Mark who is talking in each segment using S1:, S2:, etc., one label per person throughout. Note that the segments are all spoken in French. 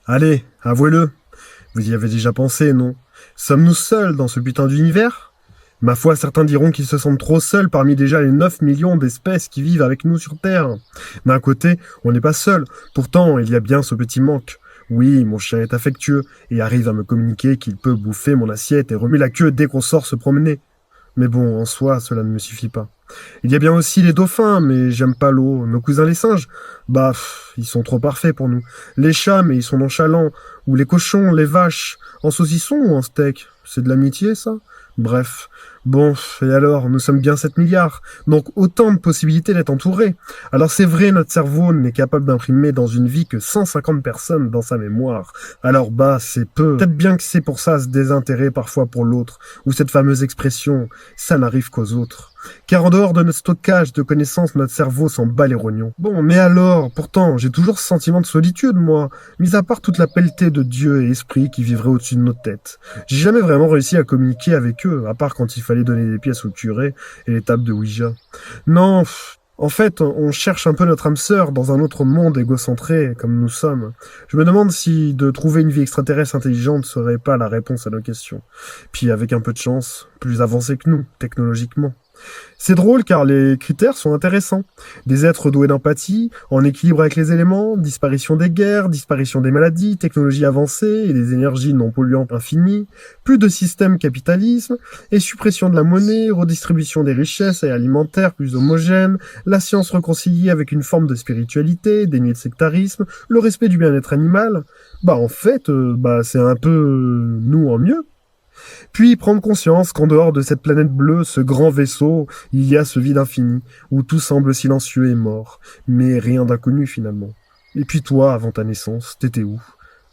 S1: Allez, avouez-le. Vous y avez déjà pensé, non? Sommes-nous seuls dans ce putain d'univers? Ma foi, certains diront qu'ils se sentent trop seuls parmi déjà les 9 millions d'espèces qui vivent avec nous sur Terre. D'un côté, on n'est pas seul. Pourtant, il y a bien ce petit manque. Oui, mon chien est affectueux et arrive à me communiquer qu'il peut bouffer mon assiette et remuer la queue dès qu'on sort se promener. Mais bon, en soi, cela ne me suffit pas. Il y a bien aussi les dauphins, mais j'aime pas l'eau. Nos cousins les singes, ils sont trop parfaits pour nous. Les chats, mais ils sont nonchalants. Ou les cochons, les vaches, en saucisson ou en steak. C'est de l'amitié, ça? Bref. Bon, et alors, nous sommes bien 7 milliards, donc autant de possibilités d'être entourés. Alors c'est vrai, notre cerveau n'est capable d'imprimer dans une vie que 150 personnes dans sa mémoire. Alors c'est peu. Peut-être bien que c'est pour ça ce désintérêt parfois pour l'autre, ou cette fameuse expression « ça n'arrive qu'aux autres ». Car en dehors de notre stockage de connaissances, notre cerveau s'en bat les rognons. Bon, mais alors, pourtant, j'ai toujours ce sentiment de solitude, moi, mis à part toute la pelletée de Dieu et esprit qui vivraient au-dessus de nos têtes. J'ai jamais vraiment réussi à communiquer avec eux, à part quand il fallait donner des pièces au curé et les tables de Ouija. Non, en fait, on cherche un peu notre âme sœur dans un autre monde égocentré, comme nous sommes. Je me demande si de trouver une vie extraterrestre intelligente serait pas la réponse à nos questions. Puis avec un peu de chance, plus avancé que nous, technologiquement. C'est drôle car les critères sont intéressants. Des êtres doués d'empathie, en équilibre avec les éléments, disparition des guerres, disparition des maladies, technologie avancée et des énergies non polluantes infinies, plus de système capitalisme, et suppression de la monnaie, redistribution des richesses et alimentaires plus homogènes, la science réconciliée avec une forme de spiritualité, dénuée de sectarisme, le respect du bien-être animal. C'est un peu nous en mieux. Puis prendre conscience qu'en dehors de cette planète bleue, ce grand vaisseau, il y a ce vide infini, où tout semble silencieux et mort, mais rien d'inconnu finalement. Et puis toi, avant ta naissance, t'étais où?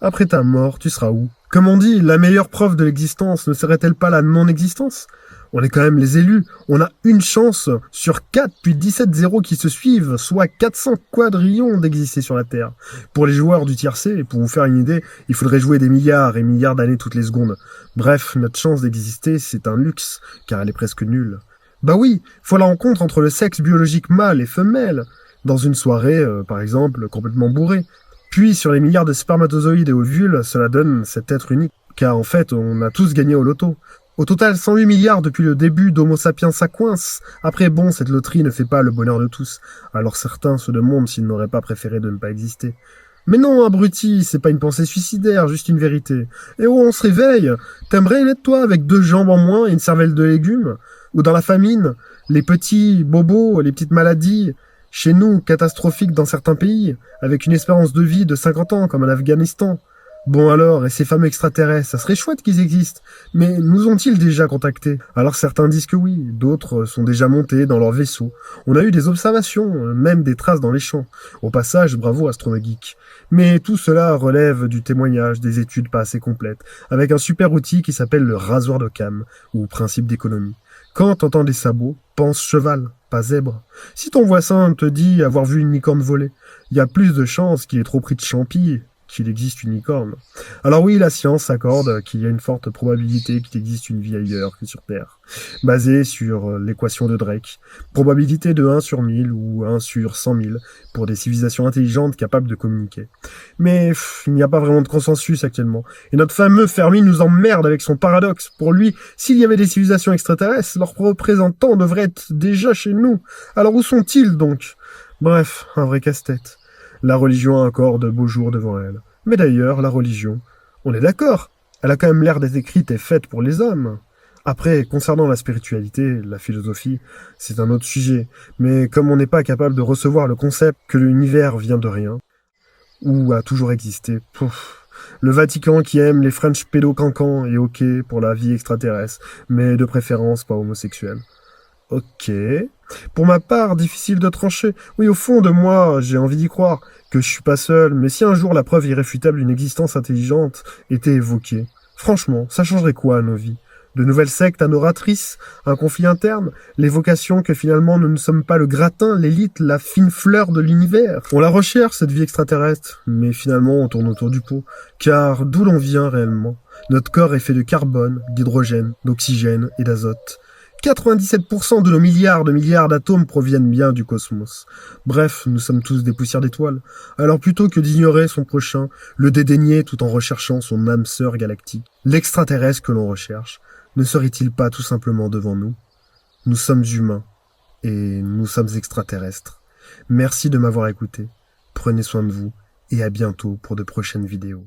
S1: Après ta mort, tu seras où? Comme on dit, la meilleure preuve de l'existence ne serait-elle pas la non-existence? On est quand même les élus, on a une chance sur 4 puis 17 zéros qui se suivent, soit 400 quadrillions d'exister sur la Terre. Pour les joueurs du tiercé, pour vous faire une idée, il faudrait jouer des milliards et milliards d'années toutes les secondes. Bref, notre chance d'exister, c'est un luxe, car elle est presque nulle. Bah oui, faut la rencontre entre le sexe biologique mâle et femelle, dans une soirée, par exemple, complètement bourrée. Puis, sur les milliards de spermatozoïdes et ovules, cela donne cet être unique, car en fait, on a tous gagné au loto. Au total, 108 milliards depuis le début d'Homo sapiens sapiens. Après, bon, cette loterie ne fait pas le bonheur de tous. Alors certains se demandent s'ils n'auraient pas préféré de ne pas exister. Mais non, abruti, c'est pas une pensée suicidaire, juste une vérité. Et oh, on se réveille. T'aimerais naître, toi, avec 2 jambes en moins et une cervelle de légumes? Ou dans la famine, les petits bobos, les petites maladies, chez nous, catastrophiques dans certains pays, avec une espérance de vie de 50 ans, comme en Afghanistan. Bon alors, et ces fameux extraterrestres, ça serait chouette qu'ils existent, mais nous ont-ils déjà contactés? Alors certains disent que oui, d'autres sont déjà montés dans leur vaisseau. On a eu des observations, même des traces dans les champs. Au passage, bravo Astronogeek. Mais tout cela relève du témoignage, des études pas assez complètes, avec un super outil qui s'appelle le rasoir d'Occam, ou principe d'économie. Quand t'entends des sabots, pense cheval, pas zèbre. Si ton voisin te dit avoir vu une licorne voler, il y a plus de chances qu'il ait trop pris de champi qu'il existe une licorne. Alors oui, la science s'accorde qu'il y a une forte probabilité qu'il existe une vie ailleurs que sur Terre, basée sur l'équation de Drake. Probabilité de 1 sur 1000 ou 1 sur 100 000 pour des civilisations intelligentes capables de communiquer. Mais il n'y a pas vraiment de consensus actuellement. Et notre fameux Fermi nous emmerde avec son paradoxe. Pour lui, s'il y avait des civilisations extraterrestres, leurs représentants devraient être déjà chez nous. Alors où sont-ils donc? Bref, un vrai casse-tête. La religion a encore de beaux jours devant elle. Mais d'ailleurs, la religion, on est d'accord, elle a quand même l'air d'être écrite et faite pour les hommes. Après, concernant la spiritualité, la philosophie, c'est un autre sujet. Mais comme on n'est pas capable de recevoir le concept que l'univers vient de rien, ou a toujours existé, le Vatican qui aime les French pédo-cancans est ok pour la vie extraterrestre, mais de préférence pas homosexuelle. Ok. Pour ma part, difficile de trancher. Oui, au fond de moi, j'ai envie d'y croire, que je suis pas seul, mais si un jour la preuve irréfutable d'une existence intelligente était évoquée, franchement, ça changerait quoi à nos vies? De nouvelles sectes adoratrices, un conflit interne, l'évocation que finalement nous ne sommes pas le gratin, l'élite, la fine fleur de l'univers. On la recherche, cette vie extraterrestre, mais finalement on tourne autour du pot. Car d'où l'on vient réellement? Notre corps est fait de carbone, d'hydrogène, d'oxygène et d'azote. 97% de nos milliards d'atomes proviennent bien du cosmos. Bref, nous sommes tous des poussières d'étoiles. Alors plutôt que d'ignorer son prochain, le dédaigner tout en recherchant son âme sœur galactique, l'extraterrestre que l'on recherche, ne serait-il pas tout simplement devant nous? Nous sommes humains et nous sommes extraterrestres. Merci de m'avoir écouté. Prenez soin de vous et à bientôt pour de prochaines vidéos.